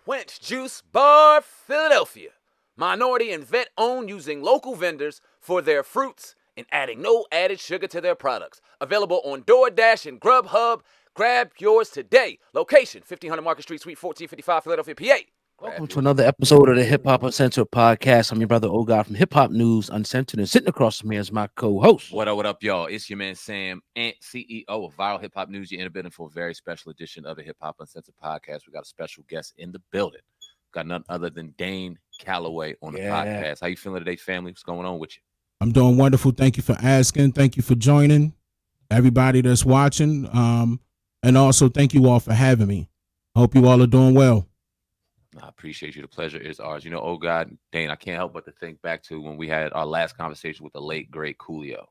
Quench Juice Bar, Philadelphia. Minority and vet owned, using local vendors for their fruits and adding no added sugar to their products. Available on DoorDash and Grubhub. Grab yours today. Location, 1500 Market Street, Suite 1455, Philadelphia, PA. Welcome to another episode of the Hip Hop Uncensored podcast. I'm your brother O-God from Hip Hop News Uncensored, and sitting across from me is my co-host. What up, y'all? It's your man Sam, and CEO of Viral Hip Hop News. You're in the building for a very special edition of the Hip Hop Uncensored podcast. We got a special guest in the building. Got none other than Dane Calloway on the podcast. How you feeling today, family? What's going on with you? I'm doing wonderful. Thank you for asking. Thank you for joining, everybody that's watching. And also thank you all for having me. I hope you all are doing well. I appreciate you. The pleasure is ours. You know, oh God, Dane, I can't help but to think back to when we had our last conversation with the late, great Coolio.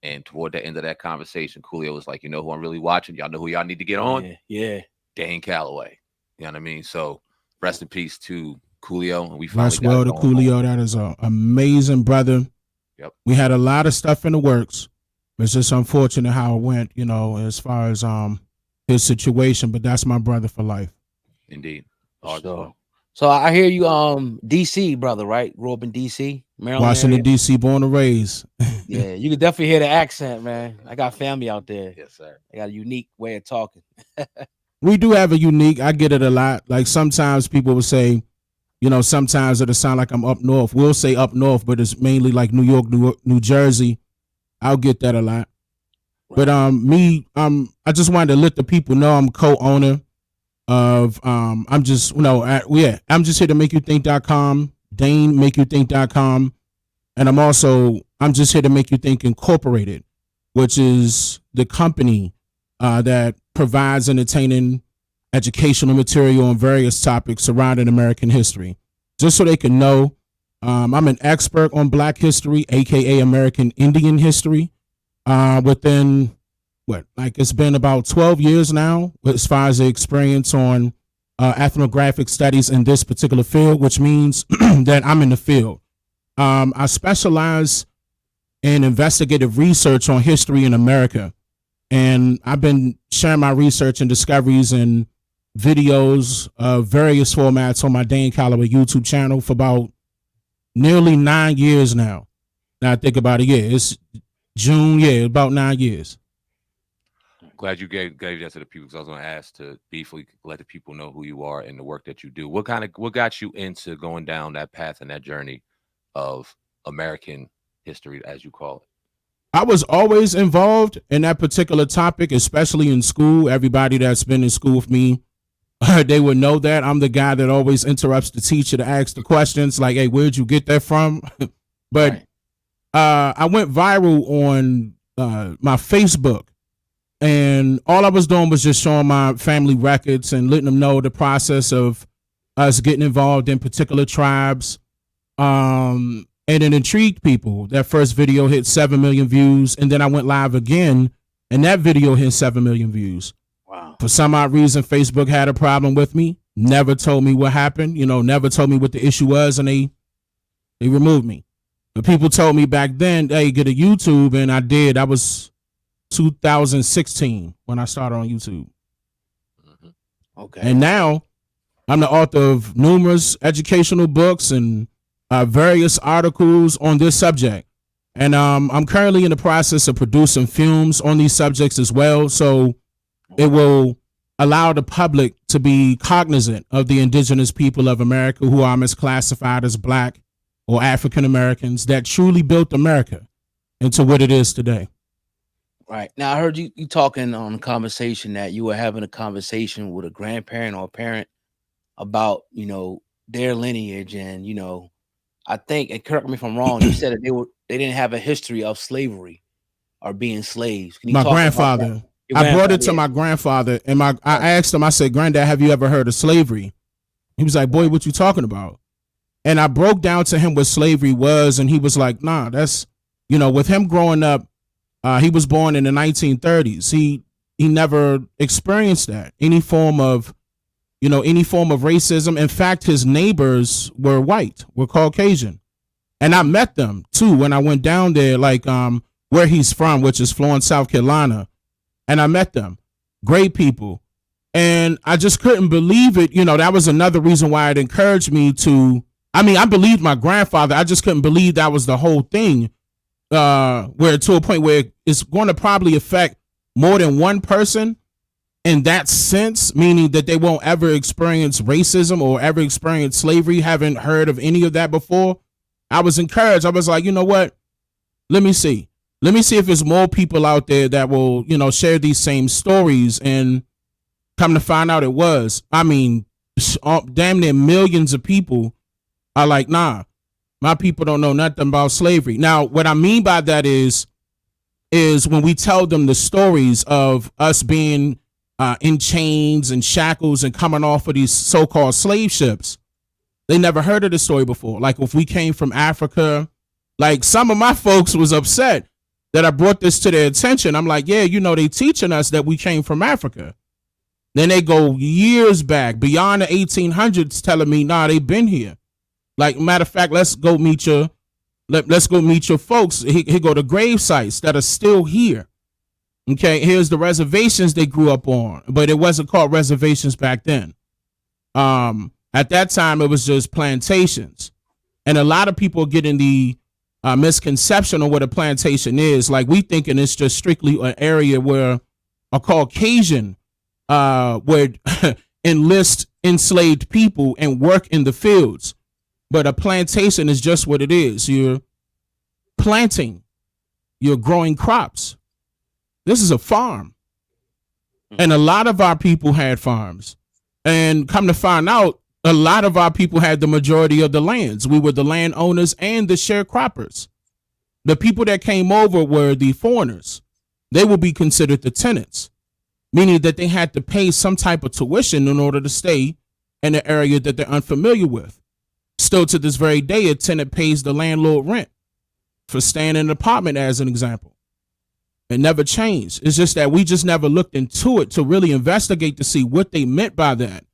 And toward the end of that conversation, Coolio was like, you know who I'm really watching? Y'all know who y'all need to get on? Yeah. Dane Calloway. You know what I mean? So rest in peace to Coolio. And we finally rest well to Coolio. That is an amazing brother. Yep. We had a lot of stuff in the works. It's just unfortunate how it went, you know, as far as his situation, but that's my brother for life. Indeed. So I hear you, DC brother, right? Grew up in DC, Maryland, Washington DC, born and raised. Yeah, you can definitely hear the accent, man. I got family out there. Yes, sir. I got a unique way of talking. We do have a unique. I get it a lot. Like sometimes people will say, you know, sometimes it'll sound like I'm up north. We'll say up north, but it's mainly like New York, New Jersey. I'll get that a lot. Right. But I just wanted to let the people know I'm co-owner of I'm just I'm just here to makeyouthink.com, Dane makeyouthink.com, and I'm just here to make you think Incorporated, which is the company that provides entertaining educational material on various topics surrounding American history. Just so they can know, I'm an expert on Black history, aka American Indian history. Within it's been about 12 years now as far as the experience on ethnographic studies in this particular field, which means that I'm in the field. I specialize in investigative research on history in America, and I've been sharing my research and discoveries in videos of various formats on my Dane Calloway YouTube channel for about nearly 9 years now. Now I think about it, it's June, about 9 years. Glad you gave that to the people, because I was going to ask to briefly let the people know who you are and the work that you do. What got you into going down that path and that journey of American history, as you call it? I was always involved in that particular topic, especially in school. Everybody that's been in school with me, they would know that I'm the guy that always interrupts the teacher to ask the questions like, hey, where'd you get that from? But right. I went viral on my Facebook. And all I was doing was just showing my family records and letting them know the process of us getting involved in particular tribes. And it intrigued people. That first video hit 7 million views. And then I went live again, and that video hit 7 million views. Wow. For some odd reason, Facebook had a problem with me. Never told me what happened. Never told me what the issue was. And they removed me. But people told me back then, hey, get a YouTube. And I did. I was 2016 when I started on YouTube. Mm-hmm. Okay. And now I'm the author of numerous educational books and various articles on this subject. And I'm currently in the process of producing films on these subjects as well. So it will allow the public to be cognizant of the indigenous people of America who are misclassified as Black or African Americans that truly built America into what it is today. Right. Now, I heard you talking on a conversation that you were having a conversation with a grandparent or a parent about, their lineage. And, I think, and correct me if I'm wrong, you said that they didn't have a history of slavery or being slaves. Can you my talk grandfather. about that? I brought it to my grandfather, and I asked him, I said, Granddad, have you ever heard of slavery? He was like, boy, what you talking about? And I broke down to him what slavery was, and he was like, nah, that's, with him growing up, he was born in the 1930s. He never experienced that, any form of racism. In fact, his neighbors were white, were Caucasian. And I met them too when I went down there, where he's from, which is Florence, South Carolina. And I met them. Great people. And I just couldn't believe it. You know, that was another reason why it encouraged me to, I mean, I believed my grandfather. I just couldn't believe that was the whole thing. Where to a point where it's going to probably affect more than one person in that sense, meaning that they won't ever experience racism or ever experience slavery, haven't heard of any of that before. I was encouraged. I was like, you know what? Let me see. Let me see if there's more people out there that will, you know, share these same stories. And come to find out it was. I mean, damn near millions of people are like, nah, my people don't know nothing about slavery. Now, what I mean by that is when we tell them the stories of us being in chains and shackles and coming off of these so-called slave ships, they never heard of the story before. Like if we came from Africa, like some of my folks was upset that I brought this to their attention. I'm like, yeah, you know, they teaching us that we came from Africa. Then they go years back beyond the 1800s telling me, nah, they've been here. Like, matter of fact, let's go meet your folks. He go to grave sites that are still here. Okay, here's the reservations they grew up on, but it wasn't called reservations back then. At that time, it was just plantations. And a lot of people get in the misconception of what a plantation is. Like, we thinking it's just strictly an area where a Caucasian would enlist enslaved people and work in the fields. But a plantation is just what it is. You're planting, you're growing crops. This is a farm. And a lot of our people had farms. And come to find out, a lot of our people had the majority of the lands. We were the landowners and the sharecroppers. The people that came over were the foreigners. They will be considered the tenants, meaning that they had to pay some type of tuition in order to stay in an area that they're unfamiliar with. Still to this very day, a tenant pays the landlord rent for staying in an apartment, as an example. It never changed. It's just that we just never looked into it to really investigate to see what they meant by that.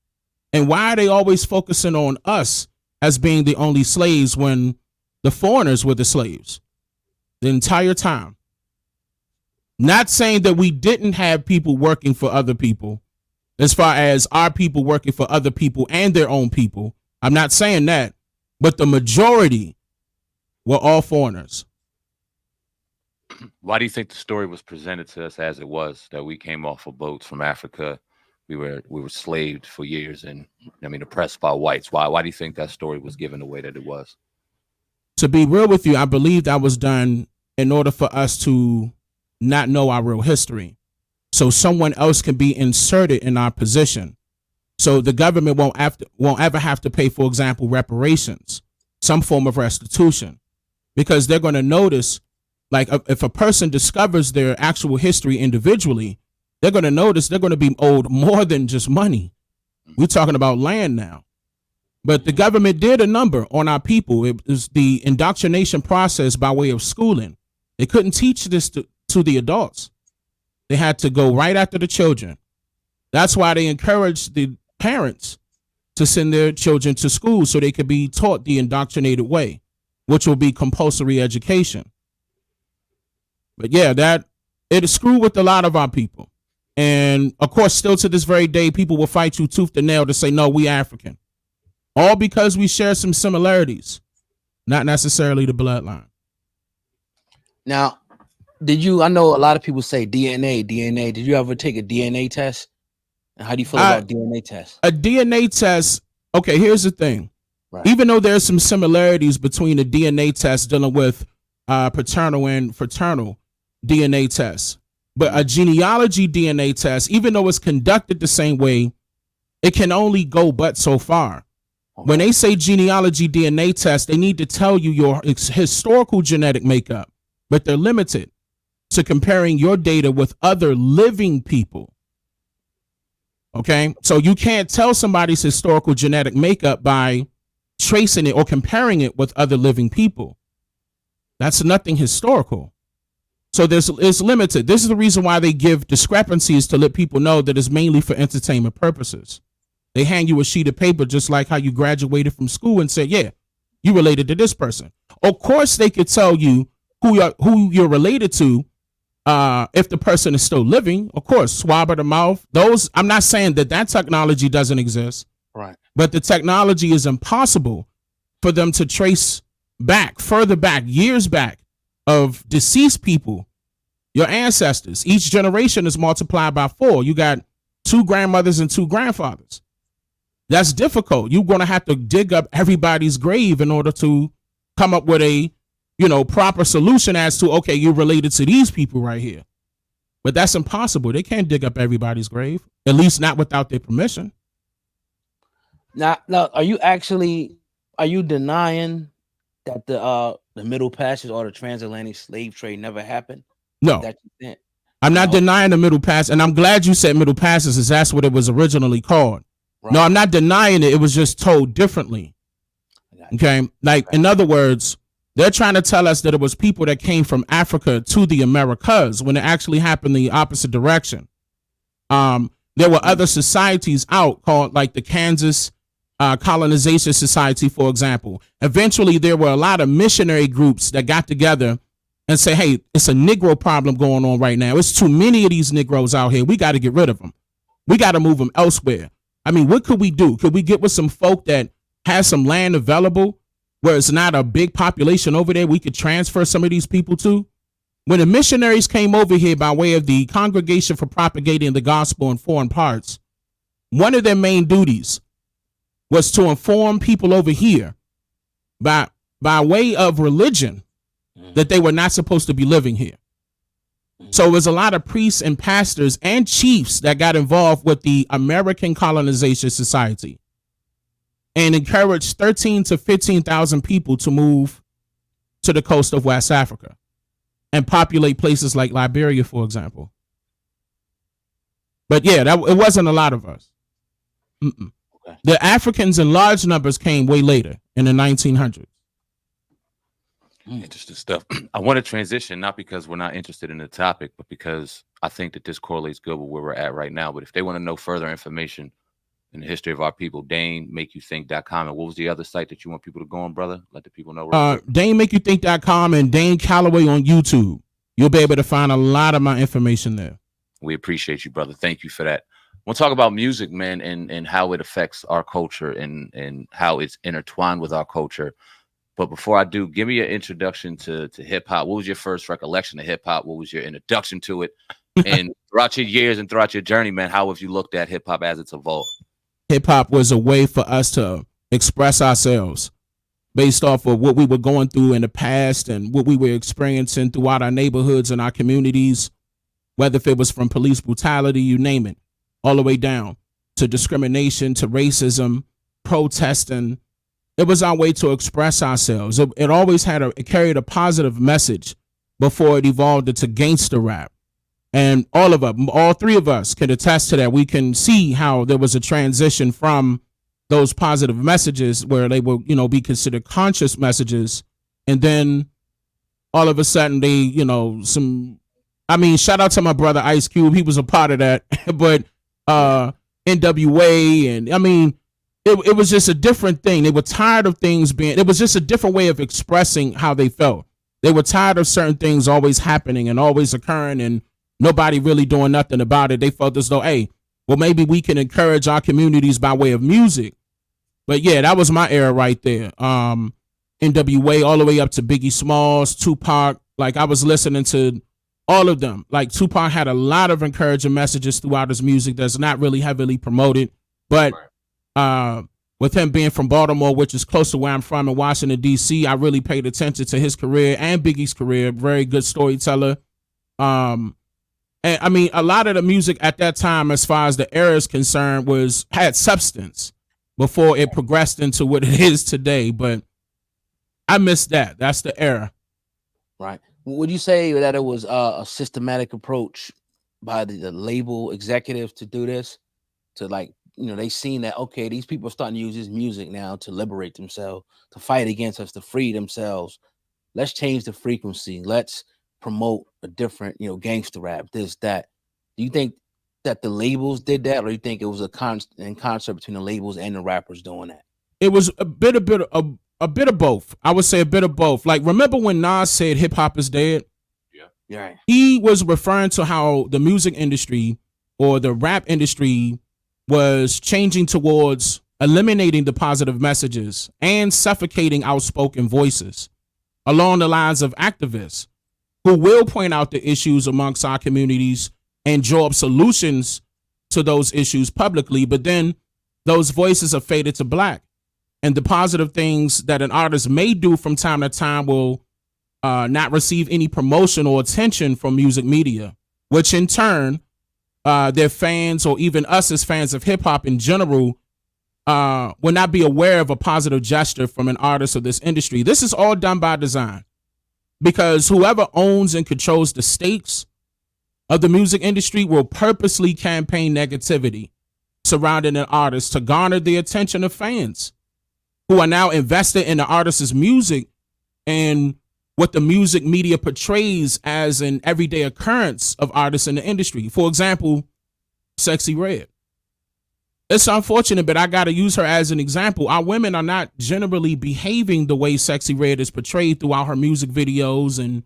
And why are they always focusing on us as being the only slaves when the foreigners were the slaves the entire time? Not saying that we didn't have people working for other people, as far as our people working for other people and their own people. I'm not saying that, but the majority were all foreigners. Why do you think the story was presented to us as it was, that we came off of boats from Africa? We were slaved for years and, I mean, oppressed by whites. Why do you think that story was given the way that it was? To be real with you, I believe that was done in order for us to not know our real history, so someone else can be inserted in our position. So the government won't ever have to pay, for example, reparations, some form of restitution, because they're going to notice, like if a person discovers their actual history individually, they're going to notice they're going to be owed more than just money. We're talking about land now. But the government did a number on our people. It was the indoctrination process by way of schooling. They couldn't teach this to the adults. They had to go right after the children. That's why they encouraged the parents to send their children to school so they could be taught the indoctrinated way, which will be compulsory education. But yeah, that it screwed with a lot of our people. And of course, still to this very day, people will fight you tooth and nail to say, no, we African. All because we share some similarities, not necessarily the bloodline. Now, I know a lot of people say DNA. Did you ever take a DNA test? And how do you feel about DNA tests? A DNA test, okay, here's the thing. Right. Even though there's some similarities between the DNA test dealing with paternal and fraternal DNA tests, but a genealogy DNA test, even though it's conducted the same way, it can only go but so far. Okay. When they say genealogy DNA test, they need to tell you your historical genetic makeup, but they're limited to comparing your data with other living people. Okay, so you can't tell somebody's historical genetic makeup by tracing it or comparing it with other living people. That's nothing historical. So it's limited. This is the reason why they give discrepancies, to let people know that it's mainly for entertainment purposes. They hand you a sheet of paper just like how you graduated from school and say, yeah, you related to this person. Of course, they could tell you who you're related to If the person is still living, of course, swab of the mouth. Those, I'm not saying that technology doesn't exist, Right. but the technology is impossible for them to trace back, further back, years back of deceased people, your ancestors. Each generation is multiplied by 4. You got 2 grandmothers and 2 grandfathers. That's difficult. You're going to have to dig up everybody's grave in order to come up with a, proper solution as to, okay, you're related to these people right here. But that's impossible. They can't dig up everybody's grave, at least not without their permission. Now, are you denying that the Middle Passage or the transatlantic slave trade never happened? No. I'm not denying the Middle Passage, and I'm glad you said Middle Passage, because that's what it was originally called. Right. No, I'm not denying it. It was just told differently. Okay? Like, in other words, they're trying to tell us that it was people that came from Africa to the Americas when it actually happened the opposite direction. There were other societies out called like the Kansas Colonization Society, for example. Eventually, there were a lot of missionary groups that got together and say, hey, it's a Negro problem going on right now. It's too many of these Negroes out here. We got to get rid of them. We got to move them elsewhere. I mean, what could we do? Could we get with some folk that has some land available where it's not a big population over there we could transfer some of these people to? When the missionaries came over here by way of the Congregation for Propagating the Gospel in Foreign Parts, one of their main duties was to inform people over here by way of religion that they were not supposed to be living here. So it was a lot of priests and pastors and chiefs that got involved with the American Colonization Society and encouraged 13 to 15,000 people to move to the coast of West Africa and populate places like Liberia, for example. But yeah, it wasn't a lot of us. Okay. The Africans in large numbers came way later in the 1900s. Interesting stuff. I want to transition, not because we're not interested in the topic, but because I think that this correlates good with where we're at right now. But if they want to know further information in the history of our people, DaneMakeYouThink.com. And what was the other site that you want people to go on, brother? Let the people know. DaneMakeYouThink.com and Dane Calloway on YouTube. You'll be able to find a lot of my information there. We appreciate you, brother. Thank you for that. We'll talk about music, man, and how it affects our culture and how it's intertwined with our culture. But before I do, give me an introduction to hip hop. What was your first recollection of hip hop? What was your introduction to it? And throughout your years and throughout your journey, man, how have you looked at hip hop as it's evolved? Hip hop was a way for us to express ourselves based off of what we were going through in the past and what we were experiencing throughout our neighborhoods and our communities, whether if it was from police brutality, you name it, all the way down to discrimination, to racism, protesting. It was our way to express ourselves. It always it carried a positive message before it evolved into gangster rap. And all 3 of us can attest to that. We can see how there was a transition from those positive messages where they will, be considered conscious messages. And then all of a sudden they, shout out to my brother Ice Cube. He was a part of that. But NWA and it was just a different thing. They were tired of things it was just a different way of expressing how they felt. They were tired of certain things always happening and always occurring and nobody really doing nothing about it. They felt as though, hey, well, maybe we can encourage our communities by way of music. But yeah, that was my era right there. NWA all the way up to Biggie Smalls, Tupac. Like I was listening to all of them. Like Tupac had a lot of encouraging messages throughout his music that's not really heavily promoted. But with him being from Baltimore, which is close to where I'm from in Washington, D.C., I really paid attention to his career and Biggie's career. Very good storyteller. And a lot of the music at that time, as far as the era is concerned, had substance before it progressed into what it is today. But I miss that. That's the era. Right. Would you say that it was a systematic approach by the label executives to do this? To they seen that, okay, these people are starting to use this music now to liberate themselves, to fight against us, to free themselves. Let's change the frequency. Let's promote a different, gangster rap, this, that. Do you think that the labels did that, or do you think it was in concert between the labels and the rappers doing that? It was a bit of both. I would say a bit of both. Like, remember when Nas said hip hop is dead? Yeah. Right. He was referring to how the music industry or the rap industry was changing towards eliminating the positive messages and suffocating outspoken voices along the lines of activists who will point out the issues amongst our communities and draw up solutions to those issues publicly, but then those voices are faded to black. And the positive things that an artist may do from time to time will not receive any promotion or attention from music media, which in turn, their fans or even us as fans of hip hop in general will not be aware of a positive gesture from an artist of this industry. This is all done by design because whoever owns and controls the stakes of the music industry will purposely campaign negativity surrounding an artist to garner the attention of fans who are now invested in the artist's music and what the music media portrays as an everyday occurrence of artists in the industry. For example, Sexy Red. It's unfortunate, but I got to use her as an example. Our women are not generally behaving the way Sexy Red is portrayed throughout her music videos and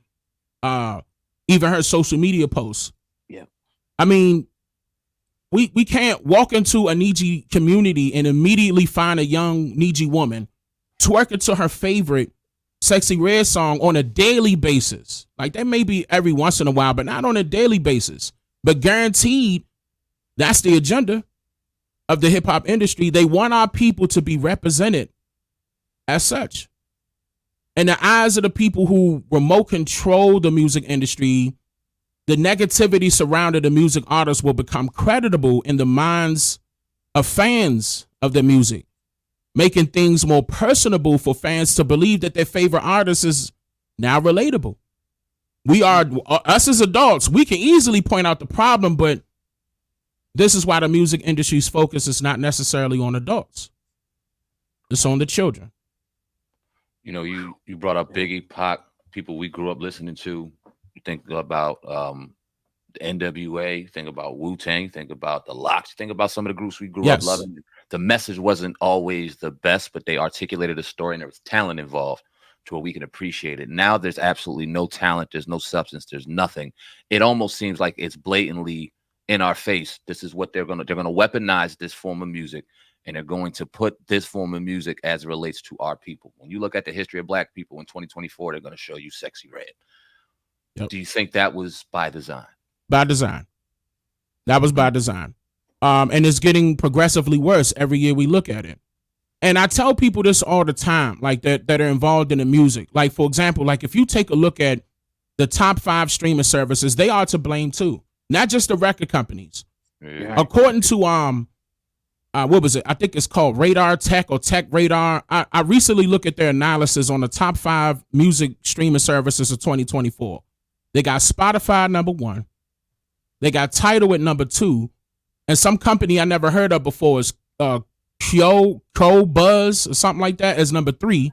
even her social media posts. Yeah. I mean, we can't walk into a Niji community and immediately find a young Niji woman twerking to her favorite Sexy Red song on a daily basis. Like that may be every once in a while, but not on a daily basis. But guaranteed, that's the agenda of the hip hop industry. They want our people to be represented as such. In the eyes of the people who remote control the music industry, the negativity surrounding the music artists will become creditable in the minds of fans of the music, making things more personable for fans to believe that their favorite artist is now relatable. We are, us as adults, we can easily point out the problem, but this is why the music industry's focus is not necessarily on adults. It's on the children. You know, you brought up Biggie, Pac, people we grew up listening to. You think about the NWA, think about Wu-Tang, think about the Lox, think about some of the groups we grew up loving. The message wasn't always the best, but they articulated a story and there was talent involved to where we can appreciate it. Now there's absolutely no talent. There's no substance. There's nothing. It almost seems like it's blatantly in our face. This is what they're going to weaponize this form of music, and they're going to put this form of music as it relates to our people. When you look at the history of black people in 2024, they're going to show you Sexy Red. Yep. Do you think that was by design? By design. That was by design. And it's getting progressively worse every year we look at it. And I tell people this all the time, like that are involved in the music. Like, for example, like if you take a look at the top 5 streaming services, they are to blame too. Not just the record companies. Yeah. According to what was it? I think it's called Radar Tech or Tech Radar. I recently looked at their analysis on the top 5 music streaming services of 2024. They got Spotify number 1. They got Tidal at number 2. And some company I never heard of before is Qobuz or something like that as number 3.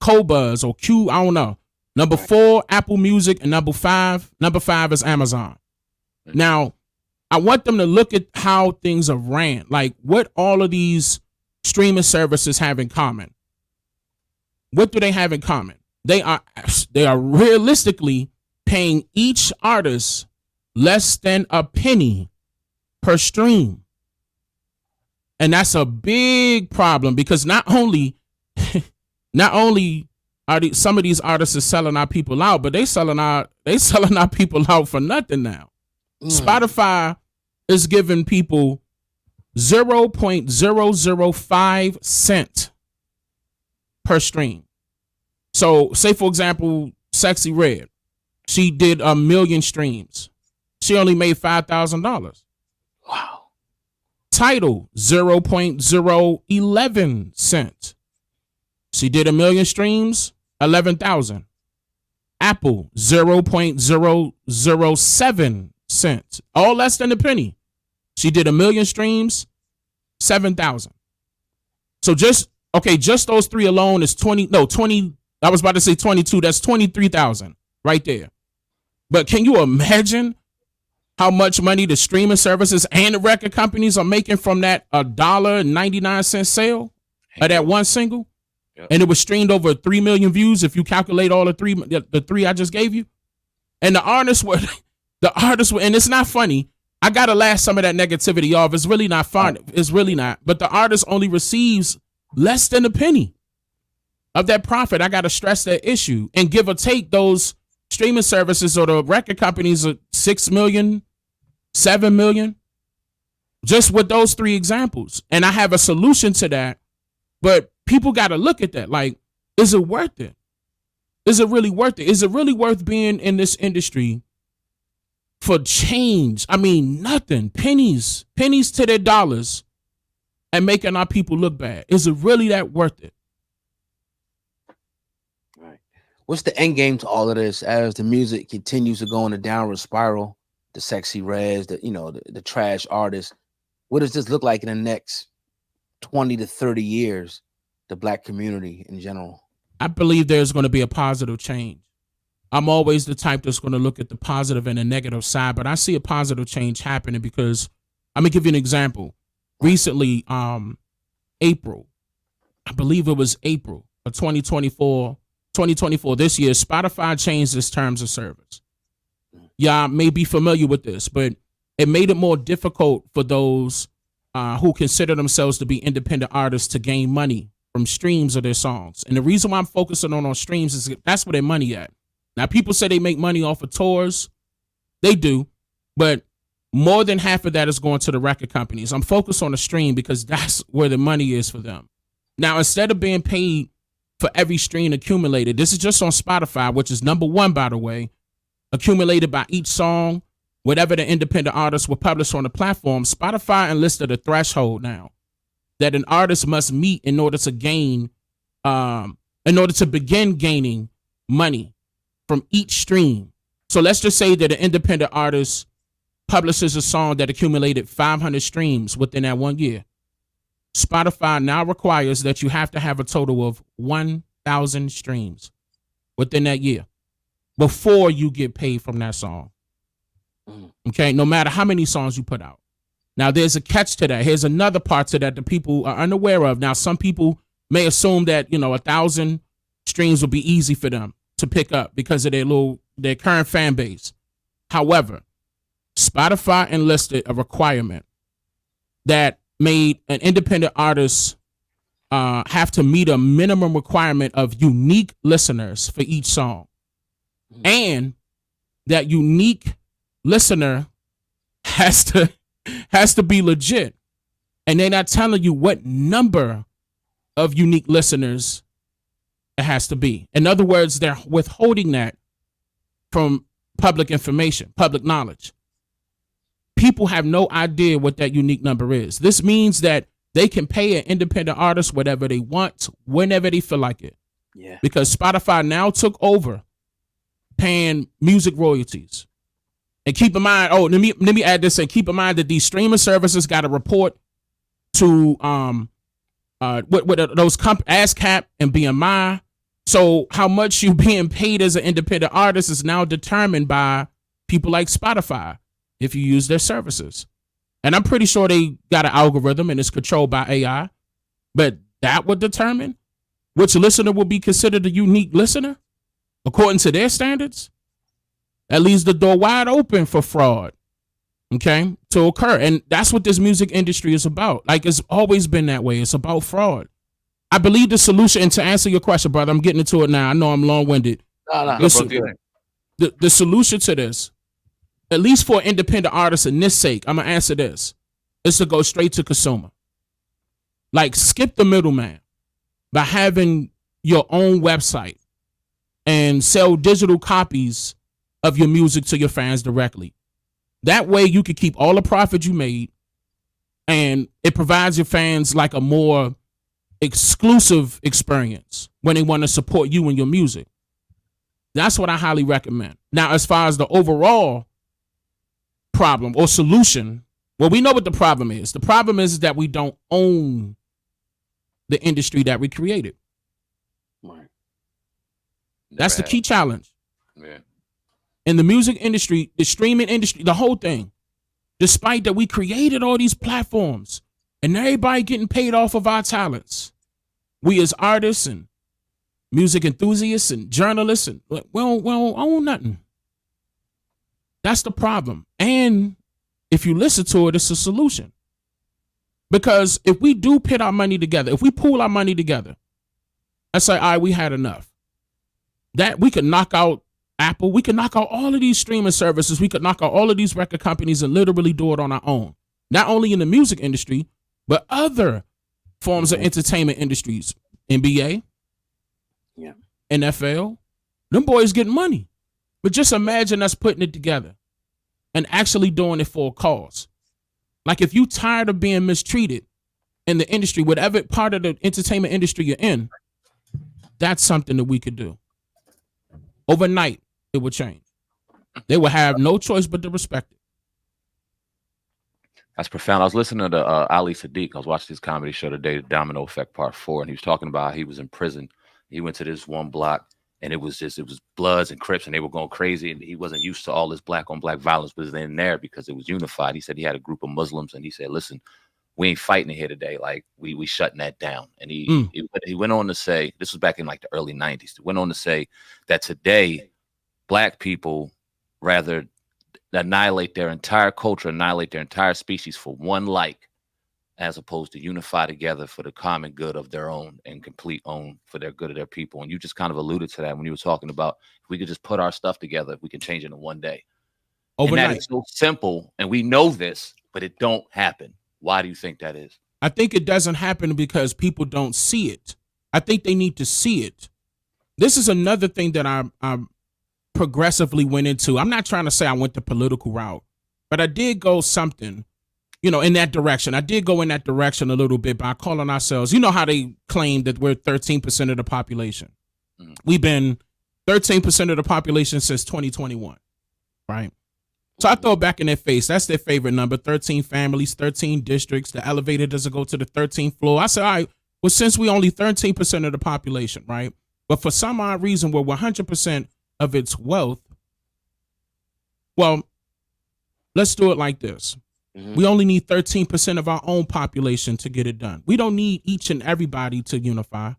Qobuz or Q, I don't know. Number 4, Apple Music, and number 5 is Amazon. Now, I want them to look at how things are ran, like what all of these streaming services have in common. What do they have in common? They are realistically paying each artist less than a penny per stream. And that's a big problem because not only are some of these artists are selling our people out, but they selling our people out for nothing now. Spotify is giving people 0.005 cent per stream. So say, for example, Sexy Red, she did 1 million streams. She only made $5,000. Wow. Tidal, 0.011 cent. She did 1 million streams, 11,000. Apple, 0.007 cents, all less than a penny. She did 1 million streams, 7,000. So just those 3 alone is 20. I was about to say 22. That's 23,000 right there. But can you imagine how much money the streaming services and the record companies are making from that $1.99 sale of that one single? Yep. And it was streamed over 3 million views if you calculate all the three I just gave you. And the artists were, and it's not funny. I gotta laugh some of that negativity off. It's really not fun. It's really not. But the artist only receives less than a penny of that profit. I gotta stress that issue. And give or take, those streaming services or the record companies are 6 million, 7 million. Just with those 3 examples. And I have a solution to that. But people gotta look at that. Like, is it worth it? Is it really worth it? Is it really worth being in this industry for change? I mean, nothing. Pennies to their dollars and making our people look bad. Is it really that worth it? Right. What's the end game to all of this as the music continues to go in a downward spiral? The sexy reds, the trash artists. What does this look like in the next 20 to 30 years, the Black community in general? I believe there's going to be a positive change. I'm always the type that's going to look at the positive and the negative side, but I see a positive change happening because I'm going to give you an example. Recently, April, I believe it was April of 2024, this year, Spotify changed its terms of service. Y'all may be familiar with this, but it made it more difficult for those who consider themselves to be independent artists to gain money from streams of their songs. And the reason why I'm focusing on streams is that's where their money at. Now, people say they make money off of tours. They do. But more than half of that is going to the record companies. I'm focused on the stream because that's where the money is for them. Now, instead of being paid for every stream accumulated, this is just on Spotify, which is number 1, by the way, accumulated by each song, whatever the independent artists were published on the platform. Spotify enlisted a threshold now that an artist must meet in order to begin gaining money from each stream. So let's just say that an independent artist publishes a song that accumulated 500 streams within that 1 year. Spotify now requires that you have to have a total of 1,000 streams within that year before you get paid from that song. Okay, no matter how many songs you put out. Now, there's a catch to that. Here's another part to that people are unaware of. Now, some people may assume that, 1,000 streams will be easy for them to pick up because of their current fan base. However, Spotify enlisted a requirement that made an independent artist have to meet a minimum requirement of unique listeners for each song. And that unique listener has to be legit. And they're not telling you what number of unique listeners it has to be. In other words, they're withholding that from public information, public knowledge. People have no idea what that unique number is. This means that they can pay an independent artist whatever they want, whenever they feel like it. Yeah. Because Spotify now took over paying music royalties. And keep in mind, let me add this, and keep in mind that these streaming services got to report to those ASCAP and BMI. So how much you being paid as an independent artist is now determined by people like Spotify if you use their services. And I'm pretty sure they got an algorithm and it's controlled by AI, but that would determine which listener will be considered a unique listener according to their standards. That leaves the door wide open for fraud, okay, to occur. And that's what this music industry is about. Like, it's always been that way. It's about fraud. I believe the solution, and to answer your question, brother, I'm getting into it now. I know I'm long-winded. The solution to this, at least for independent artists in this sake, I'm going to answer this, is to go straight to consumer. Like, skip the middleman by having your own website and sell digital copies of your music to your fans directly. That way you can keep all the profit you made, and it provides your fans like a more exclusive experience when they want to support you and your music. That's what I highly recommend. Now, as far as the overall problem or solution, well, we know what the problem is. The problem is that we don't own the industry that we created. Right. That's the key challenge. Yeah. In the music industry, the streaming industry, the whole thing, despite that we created all these platforms and everybody getting paid off of our talents, we as artists and music enthusiasts and journalists, and we don't own nothing. That's the problem. And if you listen to it, it's a solution. Because if we do pit our money together, if we pool our money together, and say, all right, we had enough. That we could knock out Apple, we could knock out all of these streaming services, we could knock out all of these record companies and literally do it on our own. Not only in the music industry, but other forms of entertainment industries. NBA, NFL, them boys getting money. But just imagine us putting it together and actually doing it for a cause. Like if you tired of being mistreated in the industry, whatever part of the entertainment industry you're in, that's something that we could do. Overnight, it would change. They would have no choice but to respect it. That's profound. I was listening to Ali Sadiq. I was watching his comedy show today, The Domino Effect Part 4, and he was talking about how he was in prison. He went to this one block, and it was Bloods and Crips, and they were going crazy, and he wasn't used to all this black-on-black violence, but in there because it was unified. He said he had a group of Muslims, and he said, listen, we ain't fighting here today. Like, we shutting that down. And he went on to say, this was back in like the early 90s, he went on to say that today, black people rather annihilate their entire culture, annihilate their entire species for one like, as opposed to unify together for the common good of their own and complete own for their good of their people. And you just kind of alluded to that when you were talking about if we could just put our stuff together, we can change it in one day. Overnight. And that is so simple, and we know this, but it don't happen. Why do you think that is? I think it doesn't happen because people don't see it. I think they need to see it. This is another thing that I'm progressively went into. I'm not trying to say I went the political route, but I did go something, in that direction. I did go in that direction a little bit by calling ourselves, how they claim that we're 13% of the population. Mm-hmm. We've been 13% of the population since 2021, right? So I throw it back in their face. That's their favorite number, 13 families, 13 districts. The elevator doesn't go to the 13th floor. I said, all right, well, since we only 13% of the population, right? But for some odd reason, we're 100% of its wealth. Well, let's do it like this. Mm-hmm. We only need 13% of our own population to get it done. We don't need each and everybody to unify.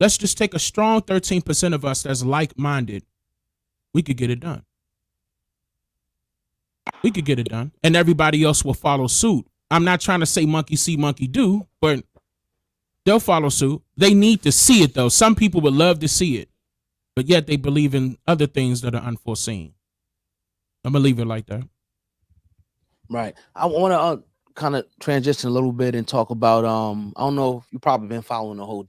Let's just take a strong 13% of us that's like-minded. We could get it done. We could get it done. And everybody else will follow suit. I'm not trying to say monkey see, monkey do, but they'll follow suit. They need to see it, though. Some people would love to see it, but yet they believe in other things that are unforeseen. I'm going to leave it like that. Right. I want to kind of transition a little bit and talk about, I don't know if you've probably been following that whole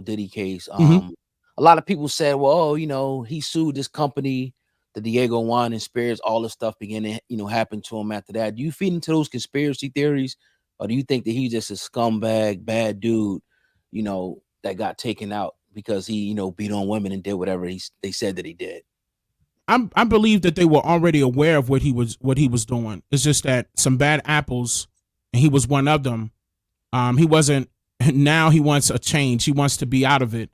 Diddy case. A lot of people said, well, he sued this company, the Diego Wine and Spirits, all this stuff began to, happen to him after that. Do you feed into those conspiracy theories, or do you think that he's just a scumbag, bad dude, that got taken out because he, beat on women and did whatever they said that he did? I believe that they were already aware of what he was doing. It's just that some bad apples, and he was one of them. He wasn't. Now he wants a change. He wants to be out of it.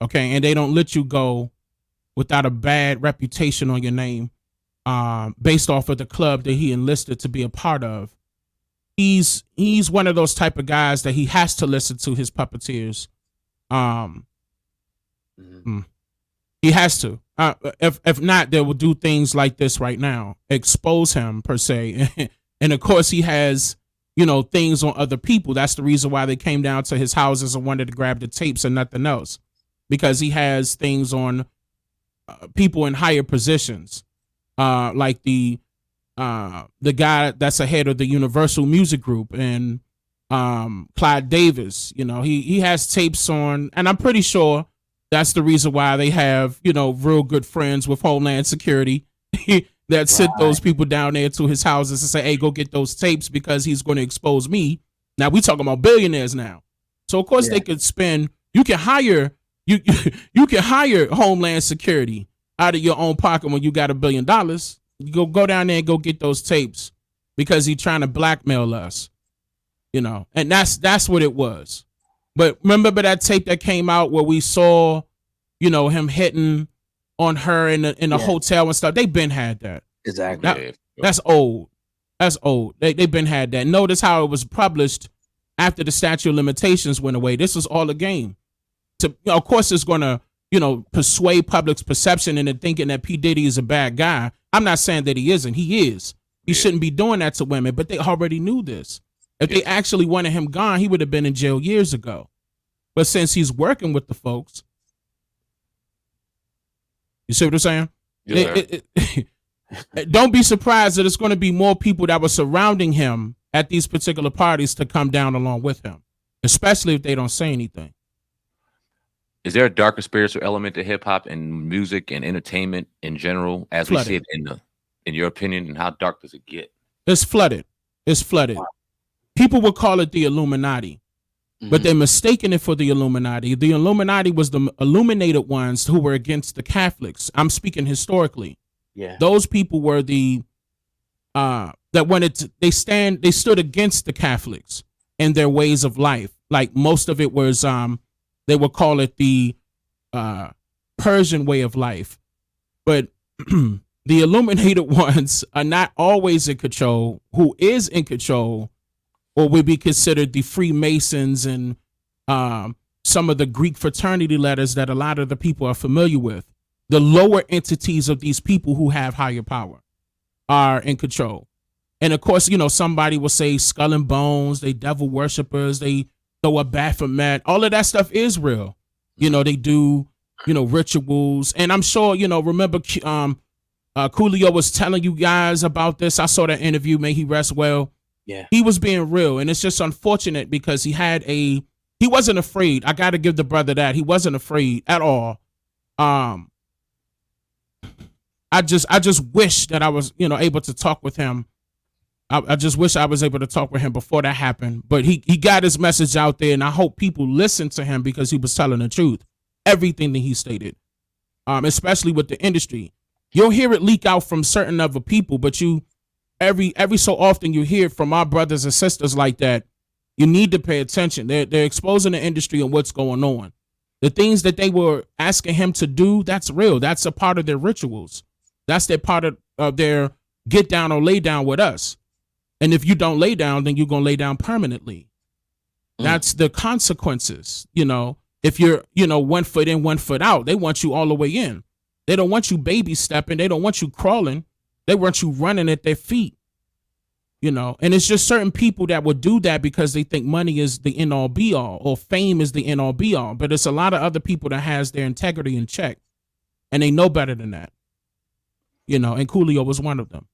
Okay, and they don't let you go without a bad reputation on your name, based off of the club that he enlisted to be a part of. He's one of those type of guys that he has to listen to his puppeteers. He has to. If not, they will do things like this right now, expose him per se. And of course, he has, things on other people. That's the reason why they came down to his houses and wanted to grab the tapes and nothing else, because he has things on people in higher positions, like the guy that's ahead of the Universal Music Group and Clyde Davis. He has tapes on, and I'm pretty sure that's the reason why they have, real good friends with Homeland Security that sent those people down there to his houses and say, hey, go get those tapes because he's going to expose me. Now we talking about billionaires now. So of course they could spend, you can hire Homeland Security out of your own pocket when you got $1 billion. You go down there and go get those tapes because he's trying to blackmail us, and that's what it was. But remember that tape that came out where we saw, him hitting on her in the hotel and stuff? They've been had that. Exactly. That's old. That's old. They've been had that. Notice how it was published after the statute of limitations went away. This was all a game. Of course, it's going to, persuade public's perception into thinking that P. Diddy is a bad guy. I'm not saying that he isn't. He is. He shouldn't be doing that to women, but they already knew this. If they actually wanted him gone, he would have been in jail years ago. But since he's working with the folks, you see what I'm saying? Don't be surprised that it's going to be more people that were surrounding him at these particular parties to come down along with him, especially if they don't say anything. Is there a darker spiritual element to hip hop and music and entertainment in general, as we see it in your opinion, and how dark does it get? It's flooded. Wow. People would call it the Illuminati, but they're mistaking it for the Illuminati. The Illuminati was the illuminated ones who were against the Catholics. I'm speaking historically. Yeah, those people were the that they stood against the Catholics and their ways of life. Like most of it was they would call it the Persian way of life. But the illuminated ones are not always in control. Who is in control or would be considered the Freemasons and some of the Greek fraternity letters that a lot of the people are familiar with. The lower entities of these people who have higher power are in control. And of course, somebody will say skull and bones, they devil worshippers, they throw a Baphomet. All of that stuff is real. They do, rituals. And I'm sure, remember Coolio was telling you guys about this. I saw that interview. May he rest well. Yeah. He was being real. And it's just unfortunate because he wasn't afraid. I got to give the brother that. He wasn't afraid at all. I just wish that I was, able to talk with him. I just wish I was able to talk with him before that happened. But he got his message out there, and I hope people listen to him because he was telling the truth. Everything that he stated, especially with the industry. You'll hear it leak out from certain other people, but every so often you hear it from our brothers and sisters like that. You need to pay attention. They're exposing the industry and what's going on. The things that they were asking him to do, that's real. That's a part of their rituals. That's their part of their get down or lay down with us. And if you don't lay down, then you're going to lay down permanently. That's the consequences. If you're, 1 foot in, 1 foot out, they want you all the way in. They don't want you baby stepping. They don't want you crawling. They want you running at their feet. And it's just certain people that would do that because they think money is the end all be all or fame is the end all be all. But it's a lot of other people that has their integrity in check and they know better than that. And Coolio was one of them.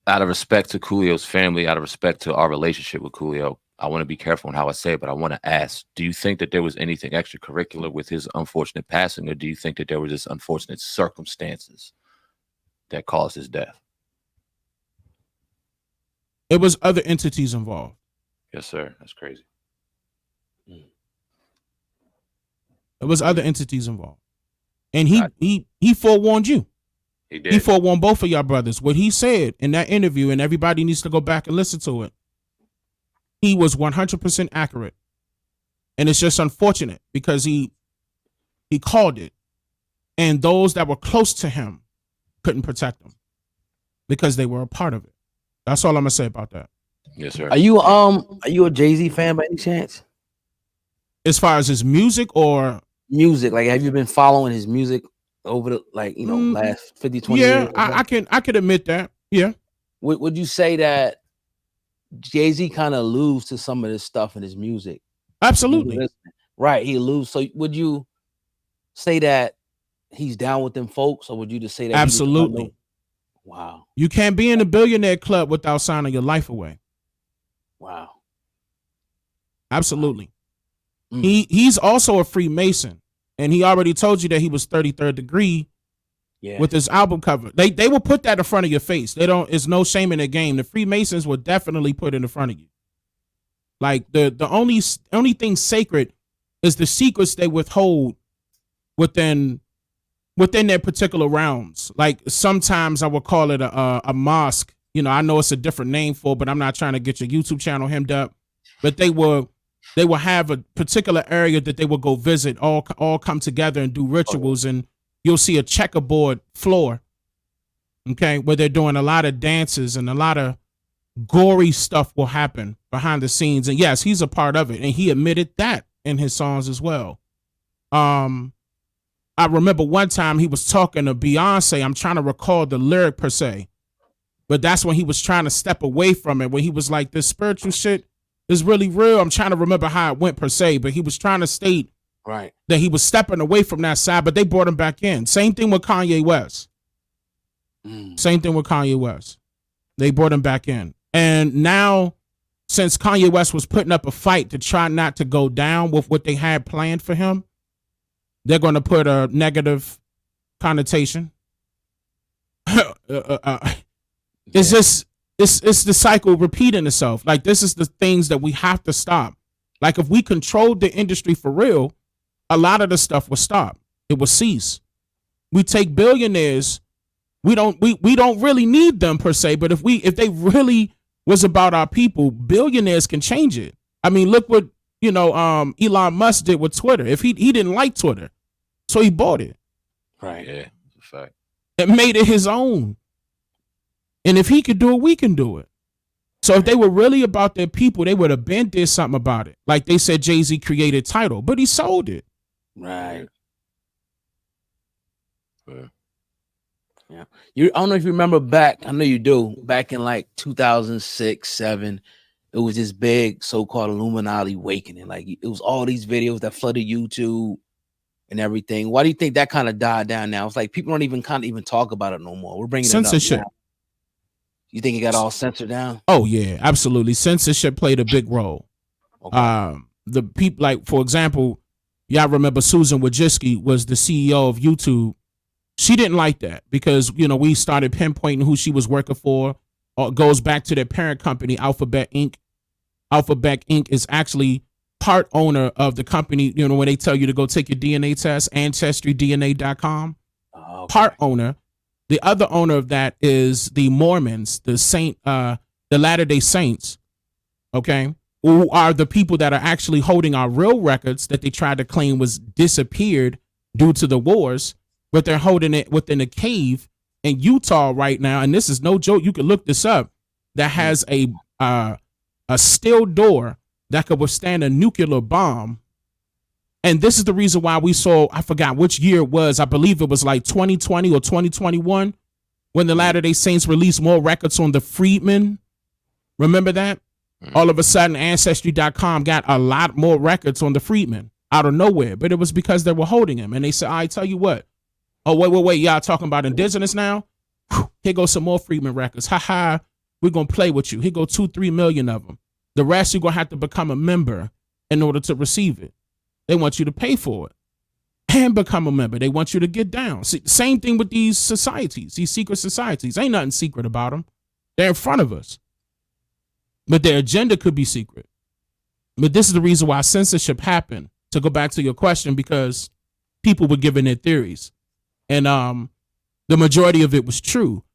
Out of respect to Coolio's family, out of respect to our relationship with Coolio, I want to be careful on how I say it, but I want to ask, do you think that there was anything extracurricular with his unfortunate passing, or do you think that there were just unfortunate circumstances that caused his death? It was other entities involved. Yes, sir. That's crazy. It was other entities involved. And he forewarned you. He did. He forewarned both of y'all brothers. What he said in that interview, and everybody needs to go back and listen to it. He was 100% accurate. And it's just unfortunate because he called it. And those that were close to him couldn't protect him because they were a part of it. That's all I'm gonna say about that. Yes, sir. Are you a Jayz fan by any chance? As far as his music or music, like have you been following his music over the last 50, 20 years? Yeah, I can admit that. Yeah. Would you say that Jay-Z kind of alludes to some of this stuff in his music? Absolutely. Right, he alludes. So would you say that he's down with them folks, or would you just say that? Absolutely. Wow. You can't be in a billionaire club without signing your life away. Wow. Absolutely. Wow. He's also a Freemason, and he already told you that he was 33rd degree with his album cover. They will put that in front of your face. It's no shame in the game. The Freemasons will definitely put it in front of you. Like the only thing sacred is the secrets they withhold within their particular realms. Like sometimes I would call it a mosque. I know it's a different name for it, but I'm not trying to get your YouTube channel hemmed up. But they will have a particular area that they will go visit, all come together and do rituals, and you'll see a checkerboard floor, okay, where they're doing a lot of dances and a lot of gory stuff will happen behind the scenes. And yes, he's a part of it, and he admitted that in his songs as well. I remember one time he was talking to Beyonce. I'm trying to recall the lyric per se, but that's when he was trying to step away from it. When he was like, this spiritual shit is really real. I'm trying to remember how it went per se, but he was trying to state that he was stepping away from that side, but they brought him back in. Same thing with Kanye West. Same thing with Kanye West. They brought him back in. And now, since Kanye West was putting up a fight to try not to go down with what they had planned for him, they're going to put a negative connotation. It's just, it's the cycle repeating itself. Like, this is the things that we have to stop. Like, if we controlled the industry for real, a lot of the stuff will stop. It will cease. We take billionaires. We don't really need them per se, but if they really was about our people, billionaires can change it. I mean, look what Elon Musk did with Twitter. If he didn't like Twitter, so he bought it. Right. Yeah, that's a fact. And made it his own. And if he could do it, we can do it. So if they were really about their people, they would have been did something about it. Like they said, Jayz created Tidal, but he sold it. Right. Yeah. Yeah. I don't know if you remember back. I know you do. Back in like 2006, 2007, it was this big so-called Illuminati awakening. Like it was all these videos that flooded YouTube and everything. Why do you think that kind of died down now? It's like people don't even talk about it no more. We're bringing censorship. It up now. You think it got all censored down? Oh yeah, absolutely. Censorship played a big role. Okay. The people, like for example, y'all remember Susan Wojcicki was the CEO of YouTube. She didn't like that because we started pinpointing who she was working for. It goes back to their parent company, Alphabet Inc. Alphabet Inc. is actually part owner of the company. When they tell you to go take your DNA test, AncestryDNA.com. Okay. Part owner. The other owner of that is the Mormons, the Latter-day Saints, okay, who are the people that are actually holding our real records that they tried to claim was disappeared due to the wars, but they're holding it within a cave in Utah right now. And this is no joke. You can look this up. That has a steel door that could withstand a nuclear bomb. And this is the reason why we saw, I forgot which year it was. I believe it was like 2020 or 2021 when the Latter-day Saints released more records on the Freedmen. Remember that? All of a sudden, Ancestry.com got a lot more records on the Freedmen out of nowhere. But it was because they were holding him. And they said, I tell you what. Oh, wait. Y'all talking about indigenous now? Whew, here goes some more Freedmen records. Ha. We're going to play with you. Here go 2-3 million of them. The rest, you're going to have to become a member in order to receive it. They want you to pay for it and become a member. They want you to get down. See, same thing with these societies, these secret societies. Ain't nothing secret about them. They're in front of us. But their agenda could be secret. But this is the reason why censorship happened, to go back to your question, because people were giving their theories. And the majority of it was true.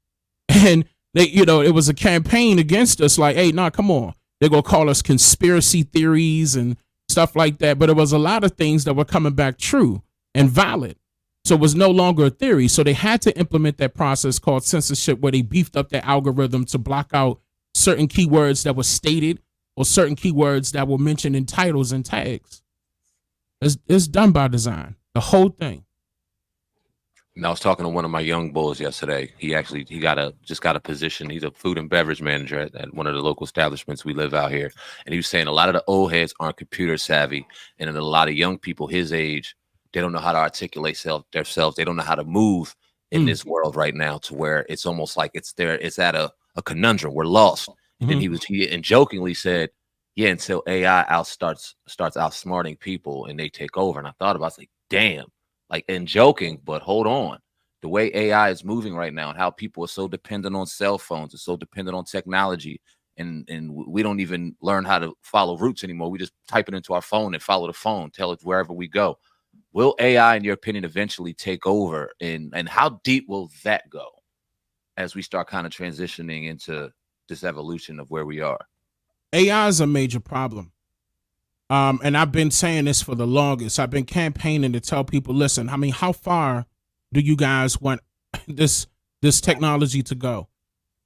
And they, it was a campaign against us like, hey, come on. They're going to call us conspiracy theories and stuff like that, but it was a lot of things that were coming back true and valid. So it was no longer a theory. So they had to implement that process called censorship, where they beefed up their algorithm to block out certain keywords that were stated or certain keywords that were mentioned in titles and tags. It's done by design, the whole thing. And I was talking to one of my young bulls yesterday. He just got a position. He's a food and beverage manager at one of the local establishments we live out here. And he was saying a lot of the old heads aren't computer savvy. And a lot of young people his age, they don't know how to articulate themselves. They don't know how to move in this world right now, to where it's almost like it's at a conundrum. We're lost. And then he jokingly said, yeah, until AI starts outsmarting people and they take over. And I thought about it, I was like, damn. Like, in joking, but hold on. The way AI is moving right now and how people are so dependent on cell phones and so dependent on technology, and we don't even learn how to follow routes anymore. We just type it into our phone and follow the phone, tell it wherever we go. Will AI, in your opinion, eventually take over? And how deep will that go as we start kind of transitioning into this evolution of where we are? AI is a major problem. And I've been saying this for the longest. I've been campaigning to tell people, listen, how far do you guys want this technology to go?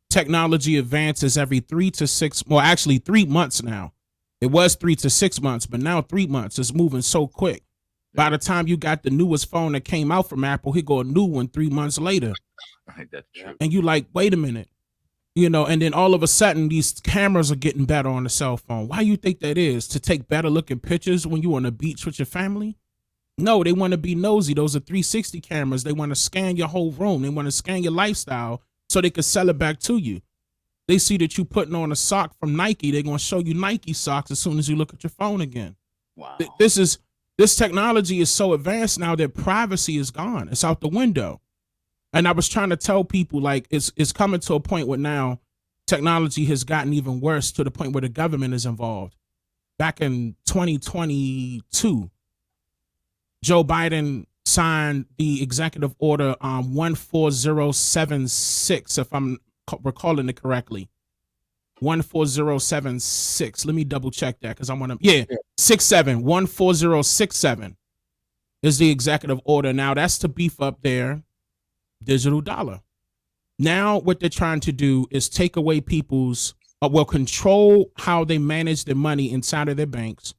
Technology advances every 3 to 6, well, actually 3 months now. It was 3 to 6 months, but now 3 months. It's moving so quick. By the time you got the newest phone that came out from Apple, here go a new one 3 months later. That's true. And you like, wait a minute. And then all of a sudden these cameras are getting better on the cell phone. Why you think that is? To take better looking pictures when you're on the beach with your family? No, they want to be nosy. Those are 360 cameras. They want to scan your whole room. They want to scan your lifestyle so they can sell it back to you. They see that you putting on a sock from Nike. They're going to show you Nike socks as soon as you look at your phone again. Wow. This technology is so advanced now that privacy is gone. It's out the window. And I was trying to tell people, like, it's coming to a point where now technology has gotten even worse to the point where the government is involved. Back in 2022, Joe Biden signed the executive order 14076, if I'm recalling it correctly. 14076. Let me double check that because I want to. 67 14067 is the executive order. Now that's to beef up their digital dollar. Now what they're trying to do is take away people's control how they manage their money inside of their banks.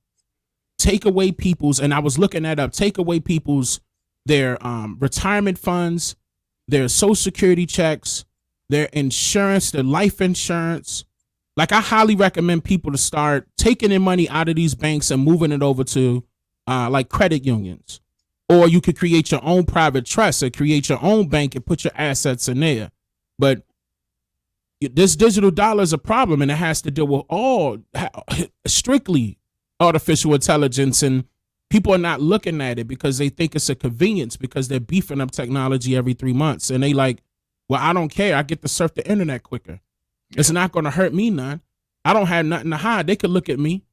Take away people's, and I was looking that up, take away people's their retirement funds, their social security checks, their insurance, their life insurance. Like, I highly recommend people to start taking their money out of these banks and moving it over to like credit unions. Or you could create your own private trust and create your own bank and put your assets in there. But this digital dollar is a problem, and it has to deal with all strictly artificial intelligence, and people are not looking at it because they think it's a convenience because they're beefing up technology every 3 months. And they like, well, I don't care. I get to surf the internet quicker. It's not going to hurt me none. I don't have nothing to hide. They could look at me.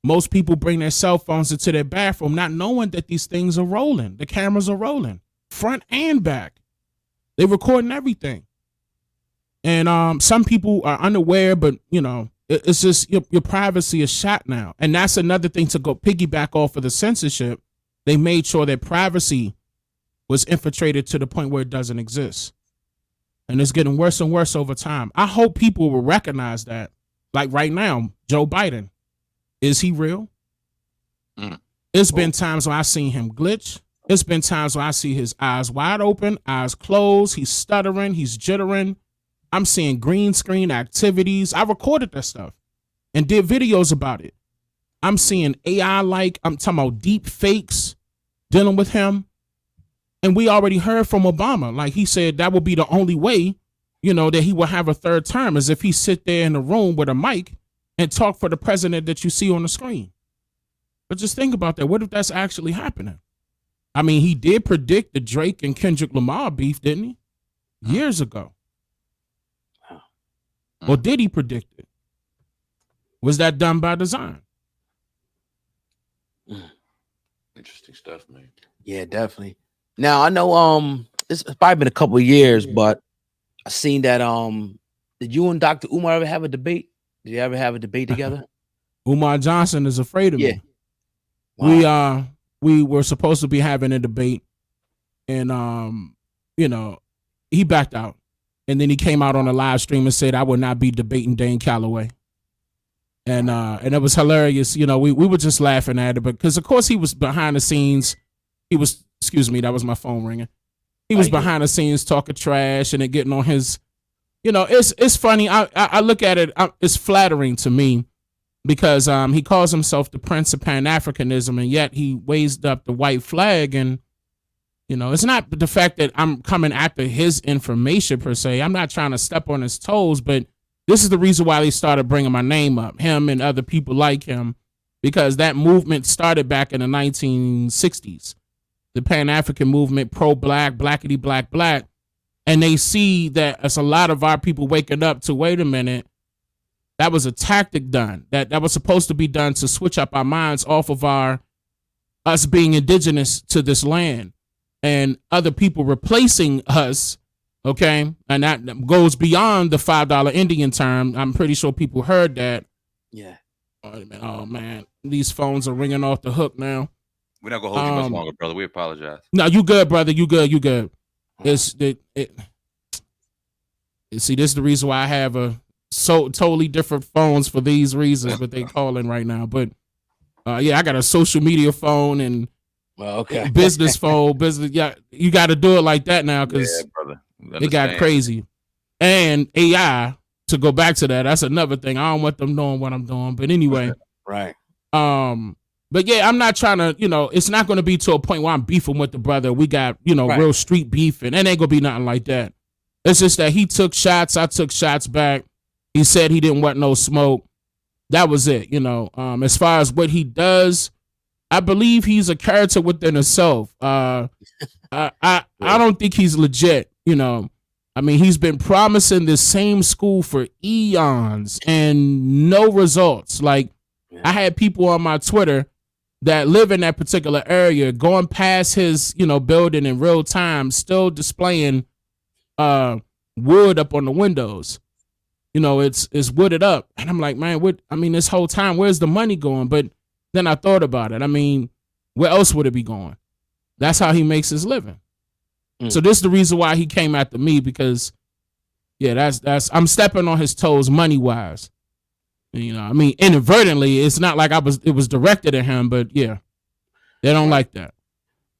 Most people bring their cell phones into their bathroom not knowing that these things are rolling. The cameras are rolling, front and back. They're recording everything. And some people are unaware, but, it's just your privacy is shot now. And that's another thing to go piggyback off of the censorship. They made sure that privacy was infiltrated to the point where it doesn't exist. And it's getting worse and worse over time. I hope people will recognize that. Like right now, Joe Biden, is he real? It's been times where I've seen him glitch. It's been times where I see his eyes wide open, eyes closed. He's stuttering. He's jittering. I'm seeing green screen activities. I recorded that stuff and did videos about it. I'm seeing AI I'm talking about deep fakes dealing with him. And we already heard from Obama. Like, he said that would be the only way, that he will have a third term is if he sit there in a room with a mic and talk for the president that you see on the screen. But just think about that. What if that's actually happening? I mean, he did predict the Drake and Kendrick Lamar beef, didn't he? Years ago. Or did he predict it? Was that done by design? Interesting stuff, man. Yeah, definitely. Now I know it's probably been a couple of years, but I seen that did you and Dr. Umar ever have a debate? Did you ever have a debate together? Umar Johnson is afraid of me. Wow. We were supposed to be having a debate, and he backed out. And then he came out on a live stream and said I would not be debating Dane Calloway. And it was hilarious. We were just laughing at it, but because of course he was behind the scenes. He was, excuse me, that was my phone ringing. He was behind the scenes talking trash and then getting on his, it's funny. I look at it. It's flattering to me because he calls himself the Prince of Pan-Africanism, and yet he raised up the white flag. And, it's not the fact that I'm coming after his information per se. I'm not trying to step on his toes, but this is the reason why they started bringing my name up, him and other people like him, because that movement started back in the 1960s. The Pan-African movement, pro-black, blackity black, black. And they see that as a lot of our people waking up to, wait a minute, that was a tactic done. That was supposed to be done to switch up our minds off of us being indigenous to this land and other people replacing us, okay? And that goes beyond the $5 Indian term. I'm pretty sure people heard that. Yeah. Oh, man. These phones are ringing off the hook now. We're not gonna hold you much longer, brother. We apologize. No, you good, brother. You good. See, this is the reason why I have totally different phones for these reasons, but they calling right now. But I got a social media phone, and Well, okay. Business phone, business. Yeah, you got to do it like that now because brother. it got crazy. And AI, to go back to that, that's another thing. I don't want them knowing what I'm doing. But anyway. Right. But yeah, I'm not trying to, it's not going to be to a point where I'm beefing with the brother. We got, real street beef, and it ain't going to be nothing like that. It's just that he took shots. I took shots back. He said he didn't want no smoke. That was it, As far as what he does, I believe he's a character within himself. I don't think he's legit, I mean, he's been promising the same school for eons and no results. Like, I had people on my Twitter that live in that particular area going past his, building in real time, still displaying wood up on the windows. It's wooded up. And I'm like, man, this whole time, where's the money going? But then I thought about it. I mean, where else would it be going? That's how he makes his living. So this is the reason why he came after me, because that's I'm stepping on his toes money wise. Inadvertently, it's not like it was directed at him, but yeah, they don't like that.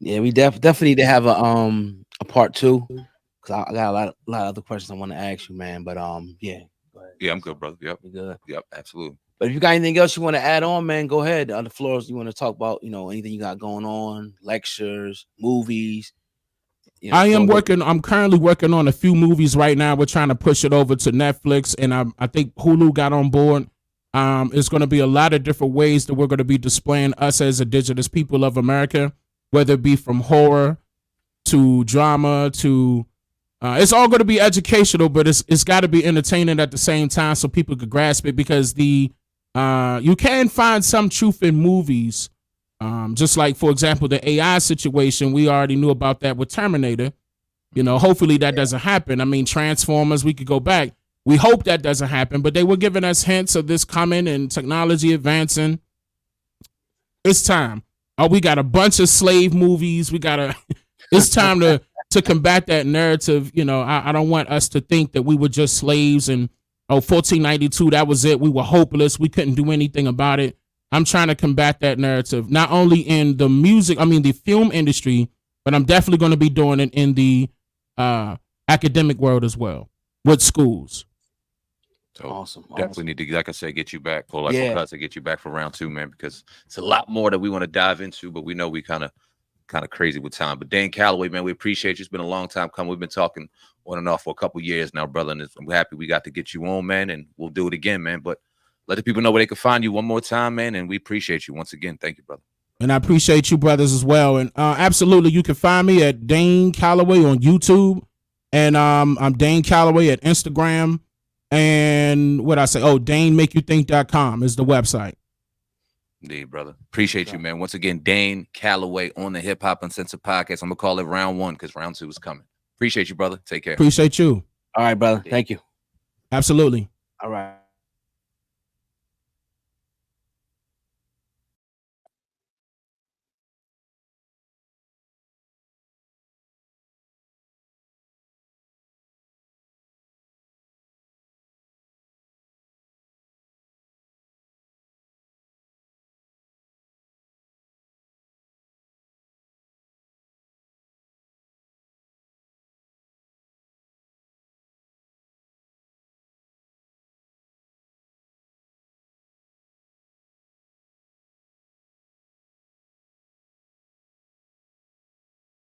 Yeah, we definitely need to have a part 2, because I got a lot of other questions I want to ask you, man. But yeah. Go ahead. Yeah, I'm good, brother. Yep. You good? Yep, absolutely. But if you got anything else you want to add on, man, go ahead. On the floors, you want to talk about, anything you got going on, lectures, movies. I'm currently working on a few movies right now. We're trying to push it over to Netflix, and I think Hulu got on board. It's going to be a lot of different ways that we're going to be displaying us as indigenous people of America, whether it be from horror to drama to it's all going to be educational, but it's got to be entertaining at the same time so people could grasp it, because you can find some truth in movies. Just like, for example, the AI situation, we already knew about that with Terminator. Hopefully that doesn't happen. I mean, Transformers, we could go back. We hope that doesn't happen, but they were giving us hints of this coming and technology advancing. It's time. Oh, we got a bunch of slave movies. It's time to combat that narrative. I don't want us to think that we were just slaves and 1492, that was it. We were hopeless. We couldn't do anything about it. I'm trying to combat that narrative, not only in the film industry, but I'm definitely going to be doing it in the academic world as well, with schools. So awesome. Definitely need to, like I said, get you back. Pull like cuts to get you back for round 2, man, because it's a lot more that we want to dive into, but we know we kind of crazy with time. But Dane Calloway, man, we appreciate you. It's been a long time coming. We've been talking on and off for a couple years now, brother, and I'm happy we got to get you on, man, and we'll do it again, man. But let the people know where they can find you one more time, man, and we appreciate you once again. Thank you, brother. And I appreciate you, brothers, as well. And absolutely, you can find me at Dane Calloway on YouTube, and I'm Dane Calloway at Instagram. And what I say, DaneMakeYouThink.com is the website. Indeed, brother. Appreciate you, man. Once again, Dane Calloway on the Hip Hop Uncensored podcast. I'm going to call it round 1 because round 2 is coming. Appreciate you, brother. Take care. Appreciate you. All right, brother. Thank you. Absolutely. All right.